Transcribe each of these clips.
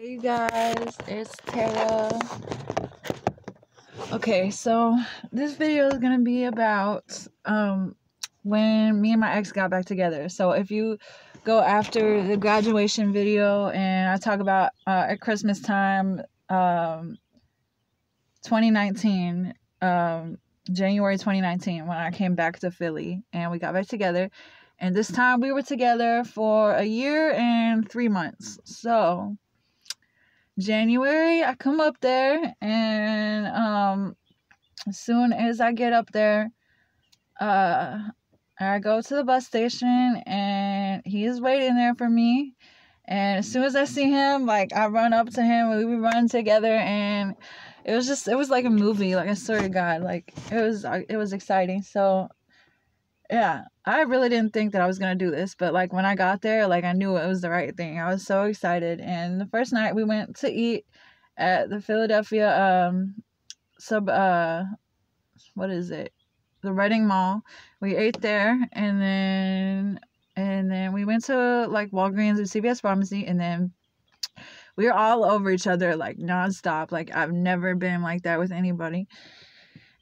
Hey guys, it's Tara. Okay, so this video is gonna be about when me and my ex got back together. So if you go after the graduation video and I talk about at Christmas time 2019, January 2019, when I came back to Philly and we got back together, and this time we were together for a year and 3 months. So January, I come up there, and as soon as I get up there, I go to the bus station, and he is waiting there for me. And as soon as I see him, like, I run up to him, and we run together, and it was like a movie. Like, I swear to God, like, it was exciting. So yeah, I really didn't think that I was gonna do this, but like when I got there, like I knew it was the right thing. I was so excited. And the first night we went to eat at the Philadelphia sub what is it? The Reading Mall. We ate there, and then we went to like Walgreens and CVS Pharmacy, and then we were all over each other like nonstop. Like I've never been like that with anybody.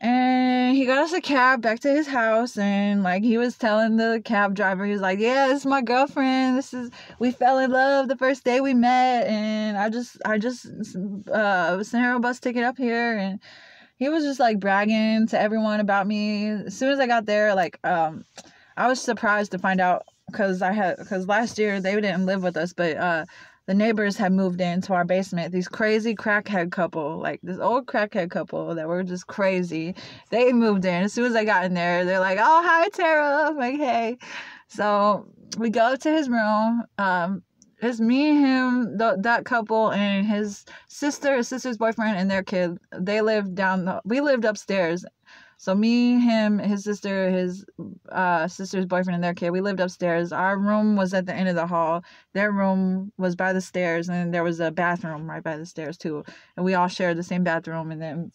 And he got us a cab back to his house, and like he was telling the cab driver, he was like, "Yeah, this is my girlfriend. We fell in love the first day we met, and I just sent her a bus ticket up here." And he was just like bragging to everyone about me. As soon as I got there, like I was surprised to find out because last year they didn't live with us, but the neighbors had moved into our basement. These crazy crackhead couple, like this old crackhead couple that were just crazy. They moved in. As soon as I got in there, they're like, "Oh, hi, Tara." I'm like, "Hey." So we go to his room. It's me, him, that couple, and his sister's boyfriend, and their kid. We lived upstairs. So me, him, his sister, his sister's boyfriend, and their kid, we lived upstairs. Our room was at the end of the hall. Their room was by the stairs, and there was a bathroom right by the stairs too. And we all shared the same bathroom. And then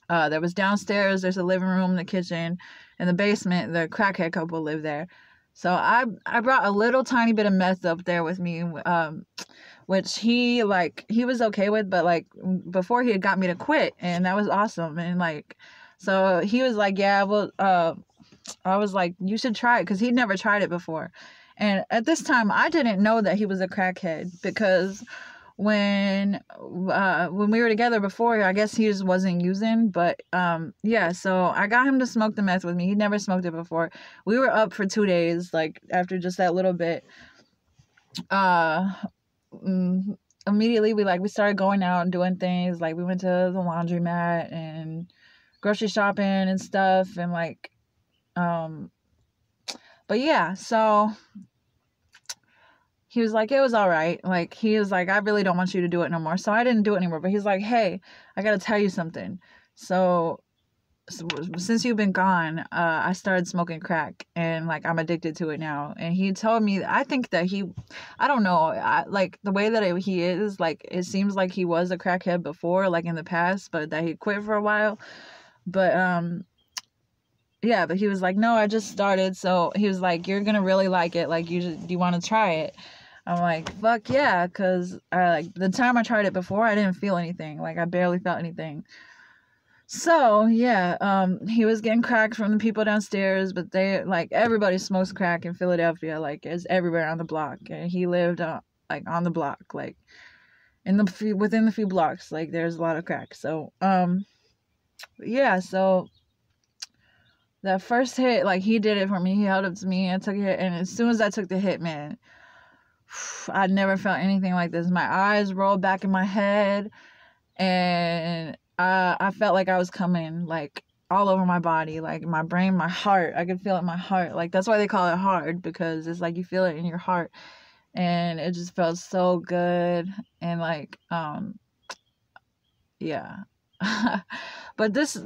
there was downstairs, there's a living room, the kitchen, and the basement. The crackhead couple lived there. So I brought a little tiny bit of meth up there with me, which he was okay with, but like before he had got me to quit, and that was awesome. And like, so he was like, "Yeah, well," I was like, "You should try it," because he'd never tried it before. And at this time, I didn't know that he was a crackhead, because when we were together before, I guess he just wasn't using. But yeah, so I got him to smoke the meth with me. He'd never smoked it before. We were up for 2 days, like after just that little bit. Immediately we started going out and doing things. Like we went to the laundromat and grocery shopping and stuff, and like but yeah, so he was like, it was all right. Like he was like, "I really don't want you to do it no more." So I didn't do it anymore. But he's like, "Hey, I gotta tell you something. So since you've been gone, I started smoking crack, and like I'm addicted to it now." And he told me, I think that I don't know, like the way that he is, like it seems like he was a crackhead before, like in the past, but that he quit for a while. But yeah, but he was like, "No, I just started." So he was like, "You're gonna really like it. Like, do you want to try it?" I'm like, "Fuck yeah," because like the time I tried it before, I didn't feel anything. Like I barely felt anything. So yeah, he was getting crack from the people downstairs, but everybody smokes crack in Philadelphia. Like it's everywhere on the block, and he lived like on the block, like within the few blocks. Like there's a lot of crack. So yeah, so that first hit, like he did it for me. He held up to me and took a hit, and as soon as I took the hit, man, I'd never felt anything like this. My eyes rolled back in my head, and I felt like I was coming, like all over my body, like my brain, my heart. I could feel it in my heart. Like that's why they call it hard, because it's like you feel it in your heart, and it just felt so good. And like yeah. But this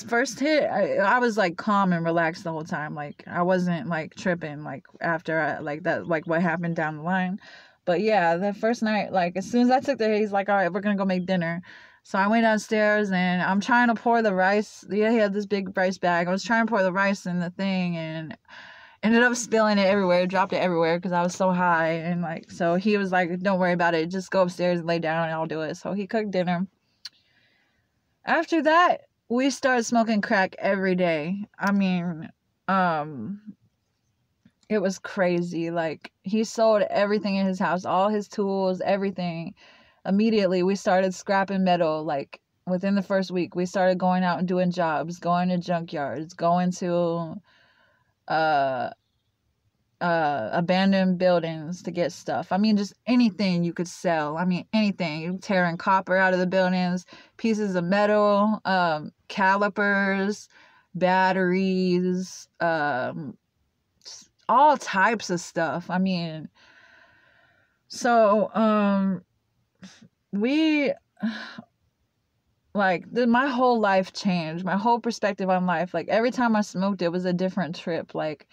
first hit, I was like calm and relaxed the whole time. Like I wasn't like tripping like after like that, like what happened down the line. But yeah, the first night, like as soon as I took the hit, he's like, "All right, we're gonna go make dinner." So I went downstairs, and I'm trying to pour the rice. Yeah, he had this big rice bag. I was trying to pour the rice in the thing, and ended up spilling it everywhere, dropped it everywhere because I was so high. And like, so he was like, don't worry about it. Just go upstairs and lay down and I'll do it. So he cooked dinner. After that, we started smoking crack every day. I mean, it was crazy. Like, he sold everything in his house, all his tools, everything. Immediately, we started scrapping metal. Like, within the first week, we started going out and doing jobs, going to junkyards, going to uh abandoned buildings to get stuff. I mean, just anything you could sell. I mean, anything. Tearing copper out of the buildings, pieces of metal, calipers, batteries, all types of stuff. I mean, so we like my whole life changed. My whole perspective on life. Like, every time I smoked, it was a different trip. Like,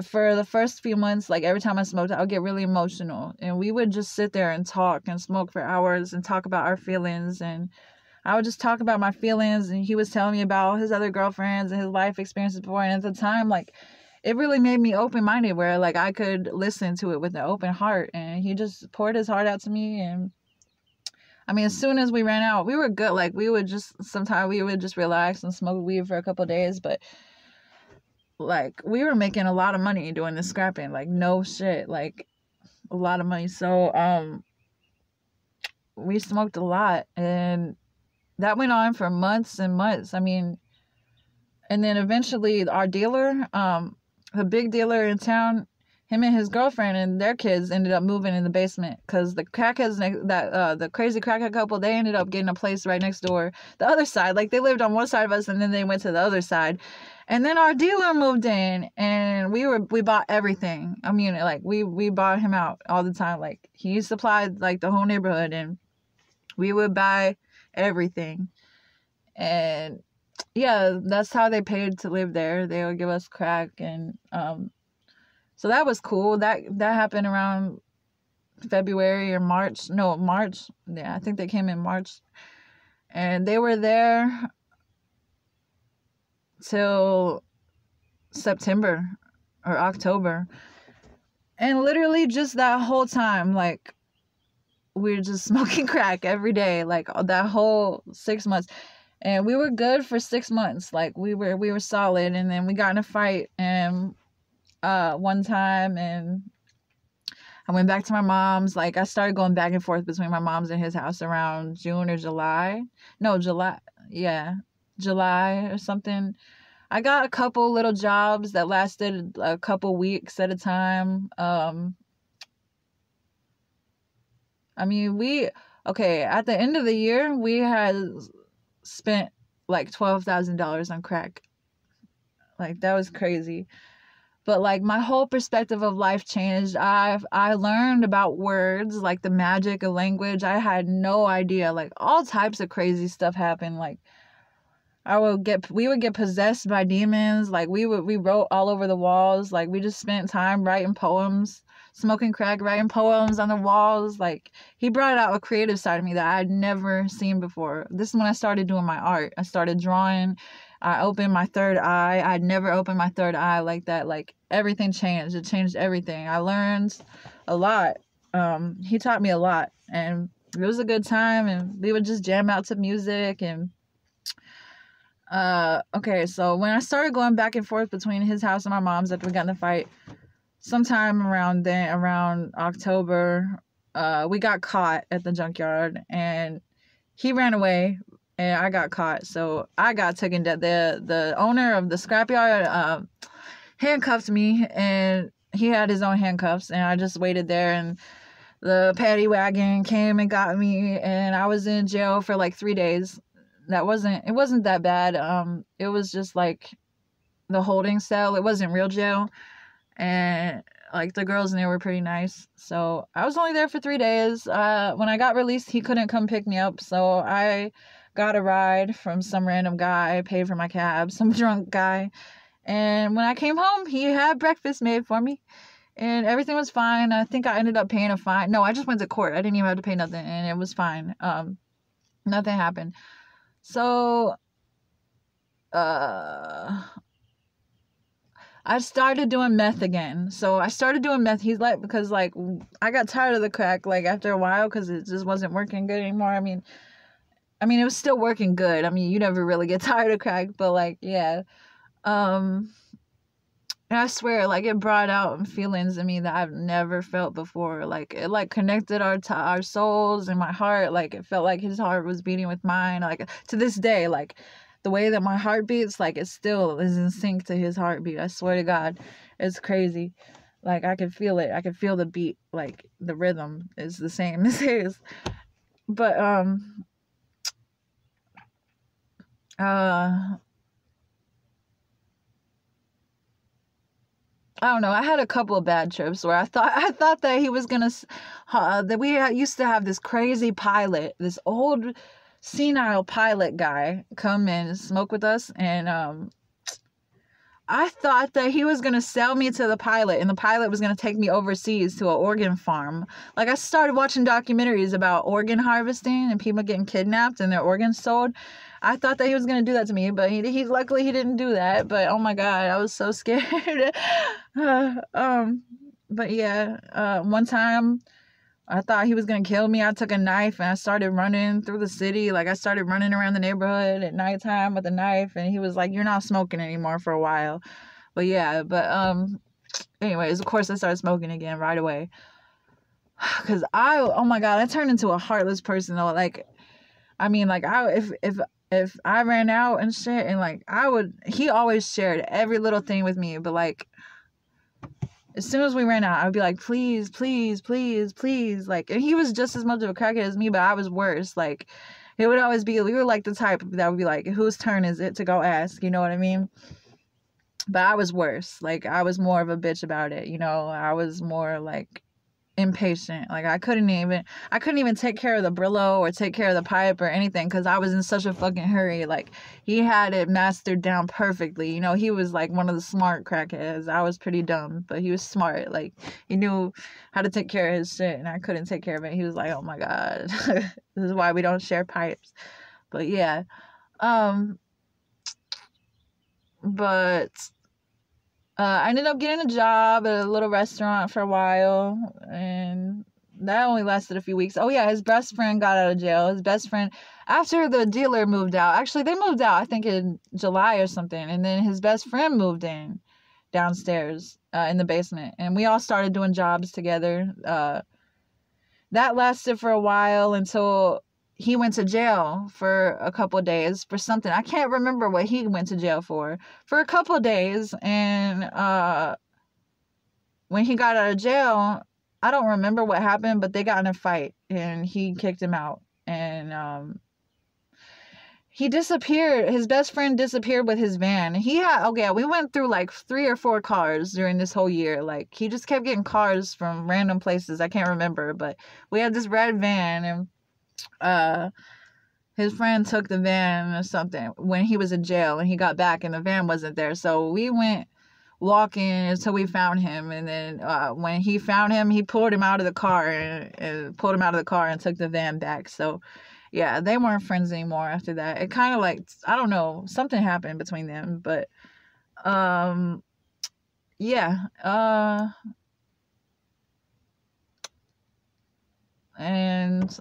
for the first few months, like, every time I smoked, I would get really emotional, and we would just sit there and talk and smoke for hours and talk about our feelings. And I would just talk about my feelings, and he was telling me about his other girlfriends and his life experiences before. And at the time, like, it really made me open-minded, where like I could listen to it with an open heart. And he just poured his heart out to me. And I mean, as soon as we ran out, we were good. Like, we would just relax and smoke weed for a couple of days. But like, we were making a lot of money doing the scrapping. Like, no shit, like, a lot of money. So we smoked a lot, and that went on for months and months. I mean, and then eventually our dealer, the big dealer in town, him and his girlfriend and their kids ended up moving in the basement, because the crackheads, the crazy crackhead couple, they ended up getting a place right next door, the other side. Like, they lived on one side of us, and then they went to the other side. And then our dealer moved in, and we bought everything. I mean, like, we bought him out all the time. Like, he supplied like the whole neighborhood, and we would buy everything. And yeah, that's how they paid to live there. They would give us crack. And so that was cool. That happened around February or March. No, March. Yeah, I think they came in March. And they were there till September or October. And literally just that whole time, like, we were just smoking crack every day, like, that whole 6 months. And we were good for 6 months. Like, we were solid. And then we got in a fight, and one time, and I went back to my mom's. Like, I started going back and forth between my mom's and his house around June or July. No, July. Yeah, July or something. I got a couple little jobs that lasted a couple weeks at a time. I mean, at the end of the year, we had spent like $12,000 on crack. Like, that was crazy. But like, my whole perspective of life changed. I learned about words, like the magic of language. I had no idea. Like, all types of crazy stuff happened. Like, we would get possessed by demons. Like, we wrote all over the walls. Like, we just spent time writing poems, smoking crack, writing poems on the walls. Like, he brought out a creative side of me that I had never seen before. This is when I started doing my art. I started drawing. I opened my third eye. I'd never opened my third eye like that. Like, everything changed. It changed everything. I learned a lot. He taught me a lot, and it was a good time. And we would just jam out to music. And okay, so when I started going back and forth between his house and my mom's after we got in the fight, sometime around October, we got caught at the junkyard, and he ran away, and I got caught. So I got taken to the owner of the scrapyard handcuffed me, and he had his own handcuffs, and I just waited there, and the paddy wagon came and got me, and I was in jail for like 3 days. It wasn't that bad. It was just like the holding cell. It wasn't real jail. And like, the girls in there were pretty nice. So I was only there for 3 days. When I got released, he couldn't come pick me up. So I got a ride from some random guy, paid for my cab, some drunk guy. And when I came home, he had breakfast made for me, and everything was fine. I think I ended up paying a fine. No, I just went to court. I didn't even have to pay nothing, and it was fine. Nothing happened. So, I I started doing meth again. So I started doing meth. He's like, because like I got tired of the crack like after a while because it just wasn't working good anymore. I mean, it was still working good. I mean, you never really get tired of crack, but like, yeah. Um, and I swear, like, it brought out feelings in me that I've never felt before. Like, it like connected our souls and my heart. Like, it felt like his heart was beating with mine. Like, to this day, like, the way that my heart beats, like, it still is in sync to his heartbeat. I swear to God, it's crazy. Like, I could feel it. I could feel the beat. Like, the rhythm is the same as his. But uh I don't know. I had a couple of bad trips where I thought that he was gonna that used to have this crazy pilot, this old senile pilot guy come and smoke with us, and I thought that he was gonna sell me to the pilot, and the pilot was gonna take me overseas to an organ farm. Like, I started watching documentaries about organ harvesting and people getting kidnapped and their organs sold. I thought that he was gonna do that to me, but he luckily he didn't do that. But oh my God, I was so scared. But yeah, one time I thought he was gonna kill me. I took a knife and I started running through the city. Like, I started running around the neighborhood at nighttime with a knife, and he was like, "You're not smoking anymore," for a while. But yeah, anyways, of course I started smoking again right away. Cause oh my God, I turned into a heartless person though. Like, I mean, like, if I ran out and shit, and like he always shared every little thing with me, but like, as soon as we ran out, I'd be like, please, please, please, please. Like, and he was just as much of a crackhead as me, but I was worse. Like, it would always be, we were like the type that would be like, whose turn is it to go ask? You know what I mean? But I was worse. Like, I was more of a bitch about it. You know, I was more like impatient. Like, I couldn't even take care of the Brillo or take care of the pipe or anything because I was in such a fucking hurry. Like, he had it mastered down perfectly. You know, he was like one of the smart crackheads. I was pretty dumb, but he was smart. Like, he knew how to take care of his shit, and I couldn't take care of it. He was like, oh my God, this is why we don't share pipes. But yeah, but I ended up getting a job at a little restaurant for a while, and that only lasted a few weeks. Oh yeah, his best friend got out of jail. His best friend, after the dealer moved out, actually they moved out, I think in July or something, and then his best friend moved in downstairs in the basement, and we all started doing jobs together. That lasted for a while until he went to jail for a couple of days for something. I can't remember what he went to jail for a couple of days. And when he got out of jail, I don't remember what happened, but they got in a fight and he kicked him out. And he disappeared. His best friend disappeared with his van. We went through like 3 or 4 cars during this whole year. Like, he just kept getting cars from random places. I can't remember, but we had this red van, and his friend took the van or something when he was in jail, and he got back and the van wasn't there. So we went walking until we found him, and then when he found him, he pulled him out of the car and pulled him out of the car and took the van back. So yeah, they weren't friends anymore after that. It kind of like, I don't know, something happened between them, but yeah, and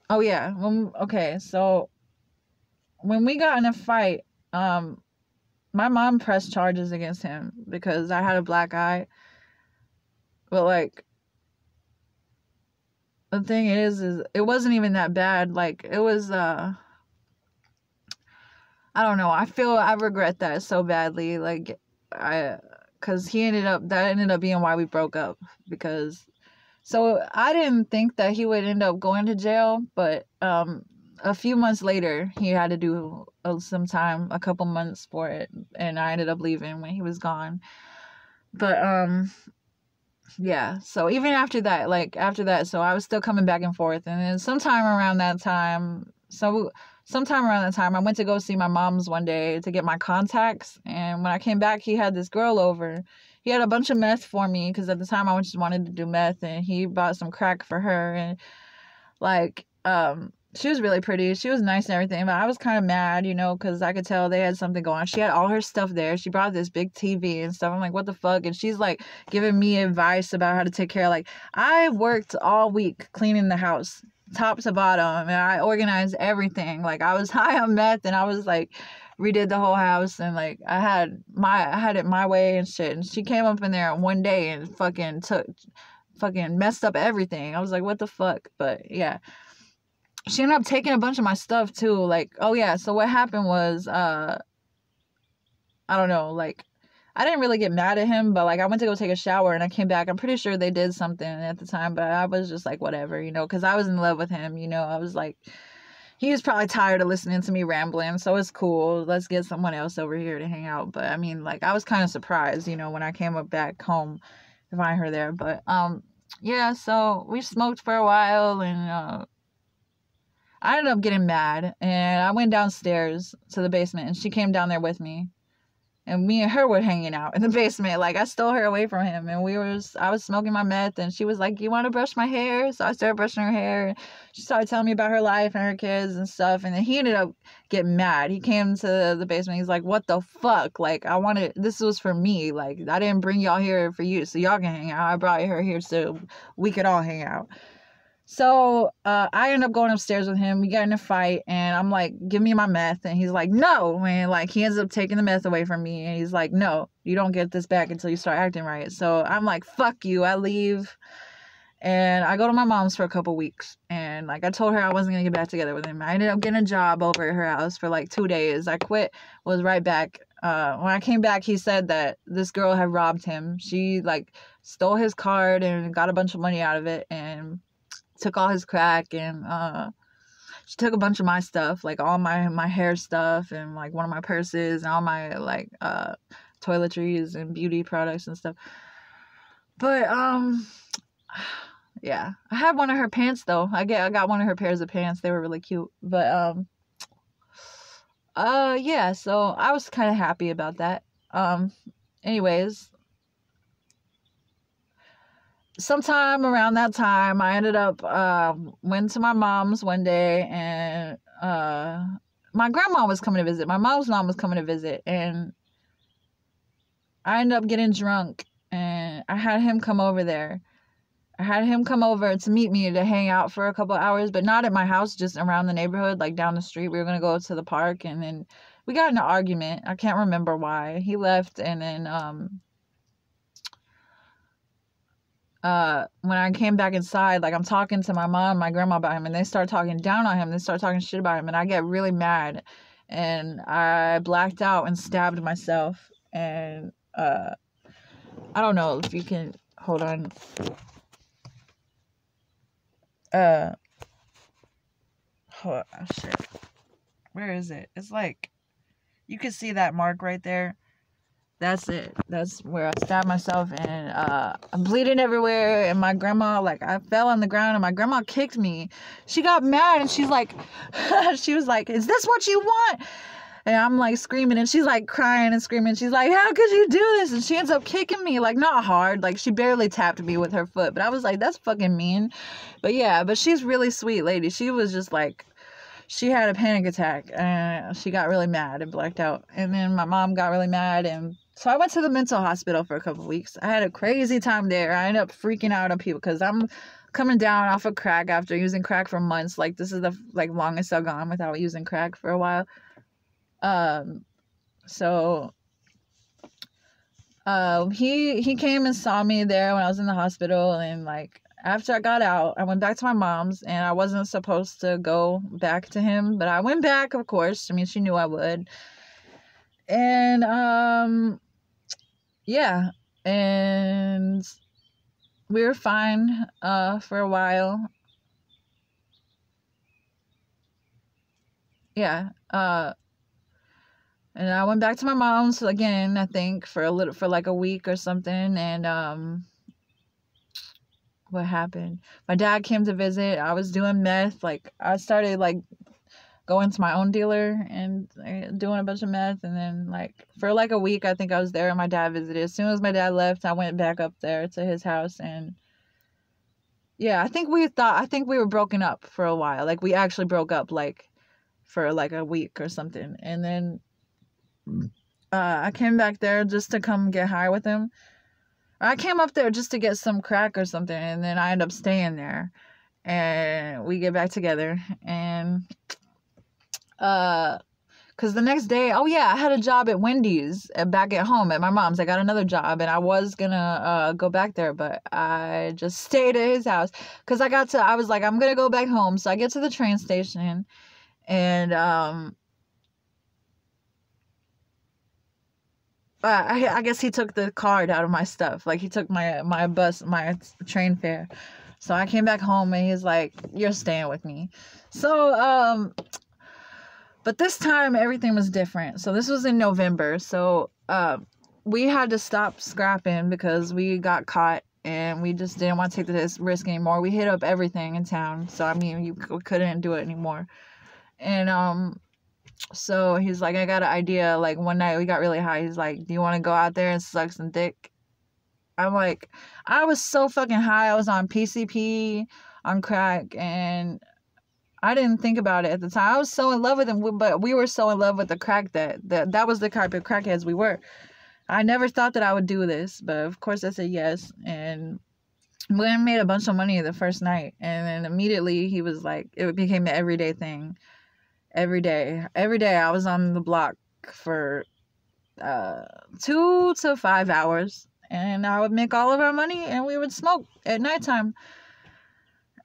oh yeah, okay, so when we got in a fight, my mom pressed charges against him because I had a black eye. But like, the thing is it wasn't even that bad. Like, it was I don't know. I regret that so badly. Like, cuz that ended up being why we broke up, because so I didn't think that he would end up going to jail, but a few months later he had to do some time, a couple months for it, and I ended up leaving when he was gone. But yeah, so even after that, so I was still coming back and forth, and then sometime around that time, I went to go see my mom's one day to get my contacts, and when I came back, he had this girl over. He had a bunch of meth for me because at the time I just wanted to do meth, and he bought some crack for her, and like, she was really pretty. She was nice and everything, but I was kind of mad, you know, because I could tell they had something going on. She had all her stuff there. She brought this big TV and stuff. I'm like, what the fuck? And she's like giving me advice about how to take care. Like, I worked all week cleaning the house, top to bottom, and I organized everything. Like, I was high on meth, and I was like, redid the whole house, and like I had it my way and shit. And she came up in there one day and fucking messed up everything. I was like, what the fuck? But yeah, she ended up taking a bunch of my stuff too. Like, oh yeah, so what happened was, I don't know, like, I didn't really get mad at him, but like, I went to go take a shower and I came back. I'm pretty sure they did something at the time, but I was just like, whatever, you know, because I was in love with him, you know. I was like, he was probably tired of listening to me rambling, so it's cool. Let's get someone else over here to hang out. But I mean, like, I was kind of surprised, you know, when I came up back home to find her there. But yeah, so we smoked for a while, and I ended up getting mad, and I went downstairs to the basement, and she came down there with me, and me and her were hanging out in the basement. Like, I stole her away from him, and I was smoking my meth, and she was like, you want to brush my hair? So I started brushing her hair, and she started telling me about her life and her kids and stuff, and then he ended up getting mad. He came to the basement, he's like, what the fuck? Like, this was for me. Like, I didn't bring y'all here for you so y'all can hang out. I brought her here so we could all hang out. So I end up going upstairs with him. We get in a fight, and I'm like, give me my meth. And he's like, no. And like, he ends up taking the meth away from me. And he's like, no, you don't get this back until you start acting right. So I'm like, fuck you. I leave. And I go to my mom's for a couple weeks. And like, I told her I wasn't going to get back together with him. I ended up getting a job over at her house for like 2 days. I quit, was right back. When I came back, he said that this girl had robbed him. She like stole his card and got a bunch of money out of it, and took all his crack, and she took a bunch of my stuff, like all my hair stuff, and like one of my purses, and all my like toiletries and beauty products and stuff. But yeah, I had one of her pants though. I got one of her pairs of pants. They were really cute. But yeah, so I was kind of happy about that. Anyways, sometime around that time, I ended up went to my mom's one day, and my grandma was coming to visit. My mom's mom was coming to visit, and I ended up getting drunk, and I had him come over there. I had him come over to meet me to hang out for a couple hours, but not at my house, just around the neighborhood, like down the street. We were gonna go to the park, and then we got in an argument. I can't remember why. He left, and then when I came back inside, like, I'm talking to my mom and my grandma about him, and they start talking down on him. They start talking shit about him, and I get really mad, and I blacked out and stabbed myself. And I don't know if you can hold on. Oh shit, where is it? It's like, you can see that mark right there. That's it. That's where I stabbed myself, and I'm bleeding everywhere. And my grandma, like, I fell on the ground, and my grandma kicked me. She got mad, and she's like, she was like, is this what you want? And I'm like screaming, and she's like crying and screaming. She's like, how could you do this? And she ends up kicking me, like, not hard. Like, she barely tapped me with her foot. But I was like, that's fucking mean. But yeah, but she's really sweet lady. She was just like, she had a panic attack, and she got really mad and blacked out. And then my mom got really mad, and so I went to the mental hospital for a couple of weeks. I had a crazy time there. I ended up freaking out on people because I'm coming down off of crack after using crack for months. Like, this is the like longest I've gone without using crack for a while. So he came and saw me there when I was in the hospital, and like, after I got out, I went back to my mom's, and I wasn't supposed to go back to him, but I went back, of course. I mean, she knew I would. And yeah, and we were fine for a while. Yeah, and I went back to my mom's again, I think, for like a week or something. And what happened? My dad came to visit. I was doing meth. Like, I started like going to my own dealer and doing a bunch of meth. And then like for like a week, I think I was there, and my dad visited. As soon as my dad left, I went back up there to his house, and Yeah, I think we were broken up for a while. Like we actually broke up like for like a week or something. And then I came back there just to come get high with him. I came up there just to get some crack or something, and then I end up staying there. And we get back together, and uh because the next day, oh yeah, I had a job at Wendy's back at home at my mom's. I got another job, and I was gonna go back there, but I just stayed at his house because I was like, I'm gonna go back home. So I get to the train station, and I guess he took the card out of my stuff. Like he took my train fare. So I came back home, and he's like, "You're staying with me." So but this time everything was different. So this was in November. So we had to stop scrapping because we got caught, and we just didn't want to take this risk anymore. We hit up everything in town. So I mean, we couldn't do it anymore. And so he's like, I got an idea. Like one night we got really high. He's like, do you want to go out there and suck some dick? I'm like, I was so fucking high. I was on PCP, on crack, and I didn't think about it at the time. I was so in love with him, but we were so in love with the crack that was the type of crackheads we were. I never thought that I would do this, but of course I said yes. And we made a bunch of money the first night, and then immediately he was like, it became an everyday thing. Every day I was on the block for 2 to 5 hours, and I would make all of our money, and we would smoke at nighttime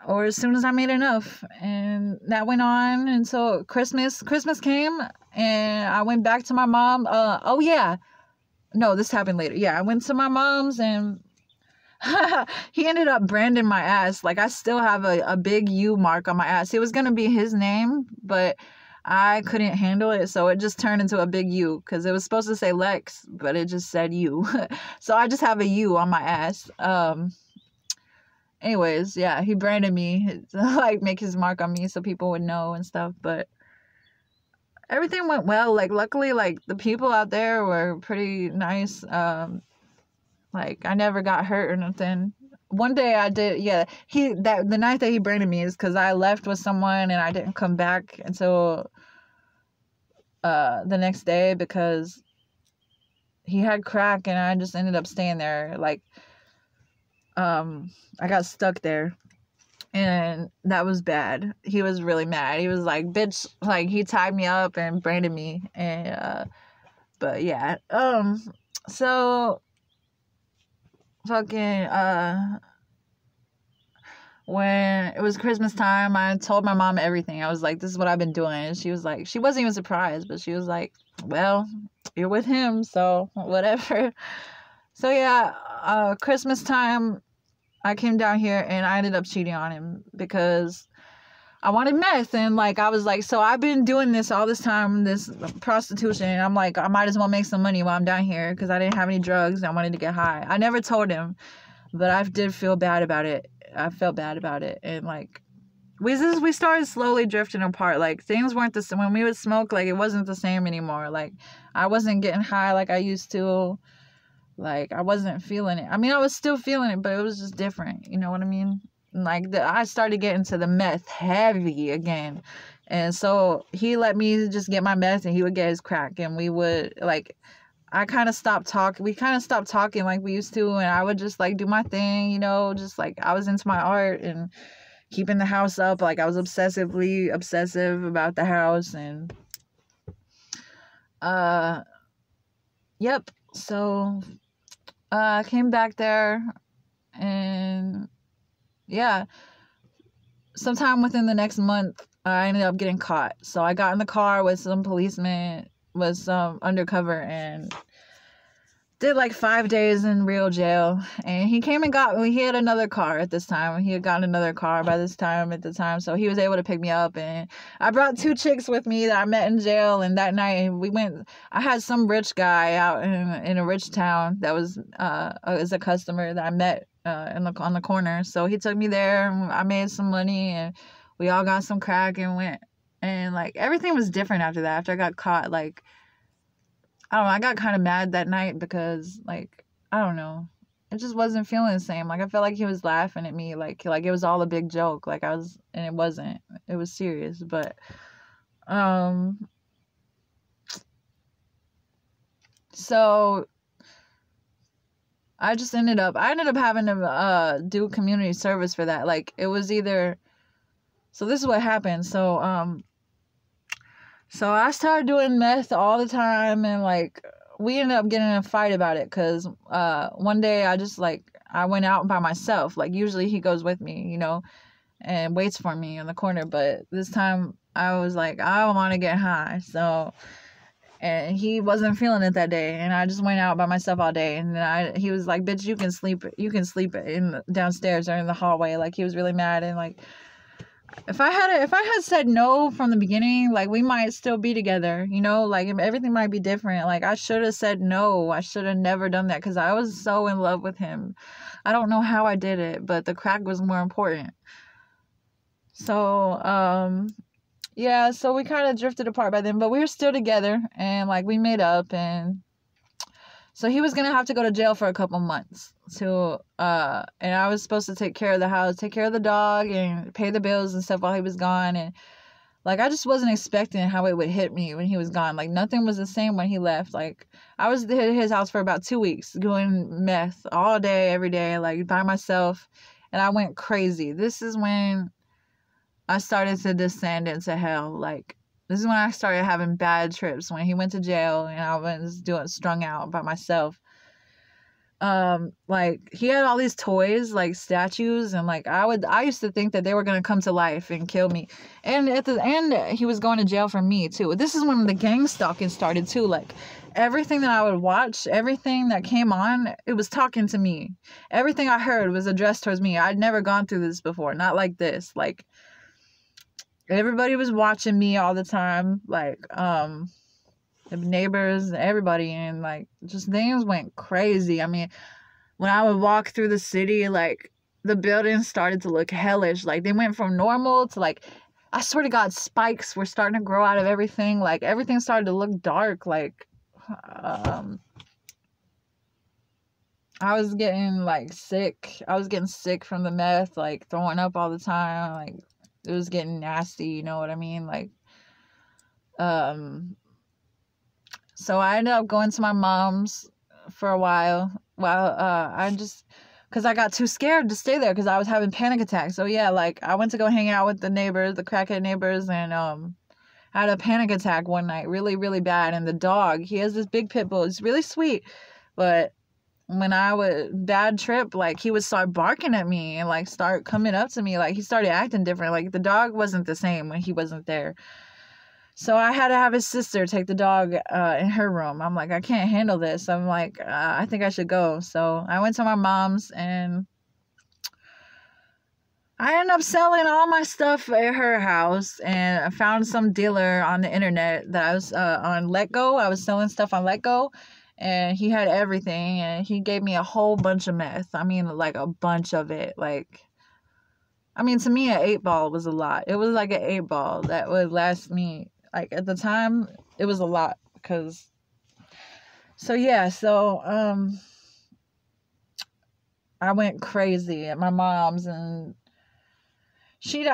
or as soon as I made enough. And that went on until Christmas came, and I went back to my mom. Oh yeah, no, this happened later. Yeah, I went to my mom's, and he ended up branding my ass. Like I still have a big U mark on my ass. It was gonna be his name, but I couldn't handle it, so it just turned into a big U because it was supposed to say Lex, but it just said U. So I just have a U on my ass. Anyways, yeah, he branded me to like make his mark on me so people would know and stuff. But everything went well. Like luckily, like the people out there were pretty nice. Like I never got hurt or nothing. One day I did, yeah. The night that he branded me is because I left with someone and I didn't come back until the next day because he had crack, and I just ended up staying there. Like I got stuck there, and that was bad. He was really mad. He was like, bitch, like he tied me up and branded me. And but yeah, so fucking when it was Christmas time, I told my mom everything. I was like, this is what I've been doing. And she was like, she wasn't even surprised, but she was like, well, you're with him, so whatever. So yeah, Christmas time, I came down here and I ended up cheating on him because I wanted meth. And like, I was like, so I've been doing this all this time, this prostitution. And I'm like, I might as well make some money while I'm down here because I didn't have any drugs. And I wanted to get high. I never told him, but I did feel bad about it. I felt bad about it. And like, we started slowly drifting apart. Like things weren't the same. When we would smoke, like it wasn't the same anymore. Like I wasn't getting high like I used to. Like I wasn't feeling it. I mean, I was still feeling it, but it was just different. You know what I mean? Like I started getting to the meth heavy again. And so he let me just get my meth and he would get his crack, and we would like, we kind of stopped talking like we used to, and I would just like do my thing, you know, just like I was into my art and keeping the house up. Like I was obsessive about the house. And yep. So I came back there, and yeah, sometime within the next month I ended up getting caught. So I got in the car with some policemen, with some undercover, and did like 5 days in real jail. And he came and got me. He had another car at this time. He had gotten another car by this time at the time. So he was able to pick me up. And I brought 2 chicks with me that I met in jail. And that night I had some rich guy out in a rich town that was as a customer that I met on the corner. So he took me there, and I made some money, and we all got some crack and went. And like everything was different after that. After I got caught, like I don't know, I got kind of mad that night because, like, I don't know. I just wasn't feeling the same. Like I felt like he was laughing at me, like it was all a big joke. Like I was, and it wasn't. It was serious. But um, so I ended up having to do community service for that. Like it was either, so this is what happened. So I started doing meth all the time, and like we ended up getting in a fight about it because one day I went out by myself. Like usually he goes with me, and waits for me in the corner, but this time I was like, I want to get high. So, and he wasn't feeling it that day, and I just went out by myself all day. And then he was like, bitch, you can sleep in downstairs or in the hallway. Like he was really mad. And like if I had said no from the beginning, like we might still be together, like everything might be different. Like I should have said no. I should have never done that because I was so in love with him. I don't know how I did it, but the crack was more important. So yeah, so we kind of drifted apart by then, but we were still together, and like we made up. And so he was gonna have to go to jail for a couple months and I was supposed to take care of the house, take care of the dog, and pay the bills and stuff while he was gone. And like I just wasn't expecting how it would hit me when he was gone. Like nothing was the same when he left. Like I was at his house for about 2 weeks doing meth all day, every day, like by myself, and I went crazy. This is when I started to descend into hell. Like this is when I started having bad trips, when he went to jail and I was doing strung out by myself. Like he had all these toys, like statues, and like I used to think that they were gonna come to life and kill me. And at the end he was going to jail for me too. This is when the gang stalking started too. Like everything that I would watch, everything that came on, it was talking to me. Everything I heard was addressed towards me. I'd never gone through this before, not like this. Like everybody was watching me all the time, like the neighbors, everybody, and like just things went crazy. I mean, when I would walk through the city, like the buildings started to look hellish. Like they went from normal to like, I swear to God, spikes were starting to grow out of everything. Like everything started to look dark. Like I was getting like sick. I was getting sick from the meth, like throwing up all the time. Like it was getting nasty, you know what I mean? Like, so I ended up going to my mom's for a while. Because I got too scared to stay there because I was having panic attacks. So yeah, like I went to go hang out with the neighbors, the crackhead neighbors, and had a panic attack one night, really, really bad. And the dog, he has this big pit bull. It's really sweet, but when I would bad trip, like he would start barking at me and like start coming up to me. Like he started acting different. Like the dog wasn't the same when he wasn't there. So I had to have his sister take the dog in her room. I'm like, I can't handle this. I'm like, I think I should go. So I went to my mom's, and I ended up selling all my stuff at her house. And I found some dealer on the internet that I was on Letgo. I was selling stuff on Letgo, and he had everything. And he gave me a whole bunch of meth. I mean, like a bunch of it. Like, I mean, to me, an 8-ball was a lot. It was like an 8-ball that would last me. Like at the time, it was a lot because. So yeah, I went crazy at my mom's, and she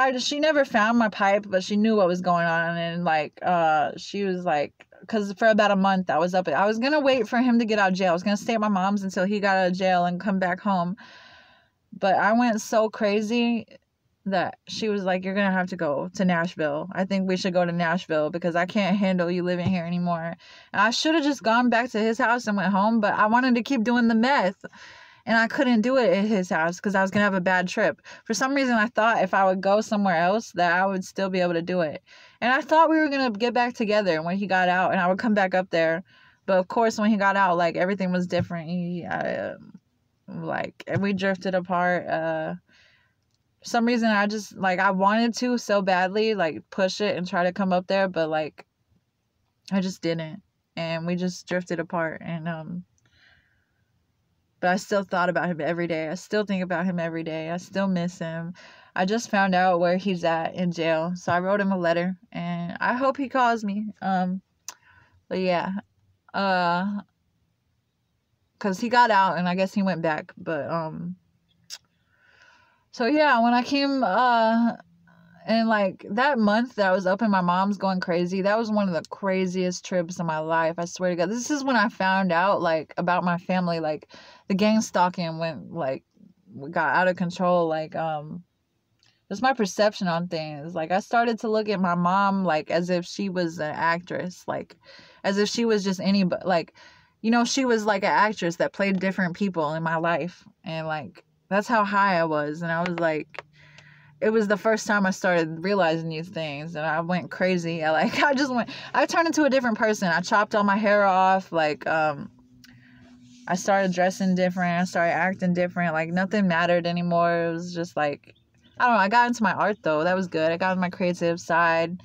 never found my pipe, but she knew what was going on. And like she was like, because for about a month I was gonna wait for him to get out of jail. I was gonna stay at my mom's until he got out of jail and come back home, but I went so crazy that she was like, you're gonna have to go to Nashville. I think we should go to Nashville because I can't handle you living here anymore. And I should have just gone back to his house and went home, but I wanted to keep doing the meth, and I couldn't do it at his house because I was gonna have a bad trip. For some reason I thought if I would go somewhere else that I would still be able to do it. And I thought we were gonna get back together when he got out and I would come back up there. But of course when he got out, like everything was different. And we drifted apart. For some reason I just like, I wanted to so badly like push it and try to come up there, but like I just didn't, and we just drifted apart. And but I still thought about him every day. I still think about him every day. I still miss him. I just found out where he's at in jail, so I wrote him a letter, and I hope he calls me. But yeah, because he got out and I guess he went back. But so yeah, when I came and like that month that I was up in my mom's going crazy, that was one of the craziest trips of my life. I swear to God. This is when I found out like about my family, like the gang stalking went like got out of control. Like just my perception on things. Like I started to look at my mom like as if she was an actress, like as if she was just anybody. Like, you know, she was like an actress that played different people in my life, and like that's how high I was. And I was like, it was the first time I started realizing these things, and I went crazy. I turned into a different person. I chopped all my hair off. Like I started dressing different. I started acting different. Like nothing mattered anymore. It was just like, I don't know. I got into my art though. That was good. I got into my creative side.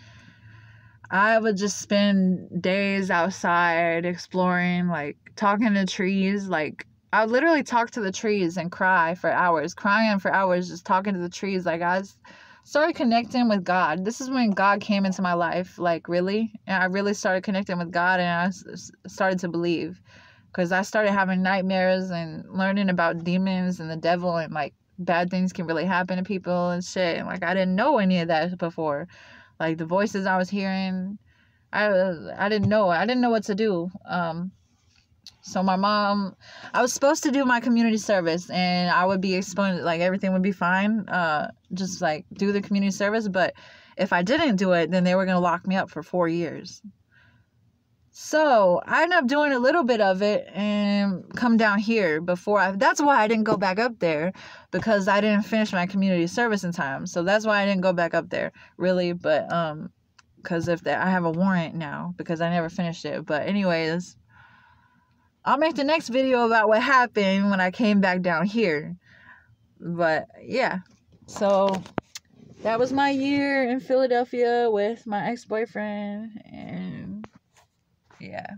I would just spend days outside exploring, like talking to trees. Like I would literally talk to the trees and crying for hours, just talking to the trees. Like started connecting with God. This is when God came into my life, like really. And I really started connecting with God, and I started to believe, because I started having nightmares and learning about demons and the devil, and like bad things can really happen to people and shit. And like I didn't know any of that before. Like the voices I was hearing, I didn't know what to do. So my mom, I was supposed to do my community service, and I would be explained, like everything would be fine. Just like do the community service, but if I didn't do it, then they were gonna lock me up for 4 years. So I ended up doing a little bit of it and come down here that's why I didn't go back up there, because I didn't finish my community service in time. So that's why I didn't go back up there, really. But because I have a warrant now because I never finished it. But anyways, I'll make the next video about what happened when I came back down here. But yeah, so that was my year in Philadelphia with my ex-boyfriend, and yeah.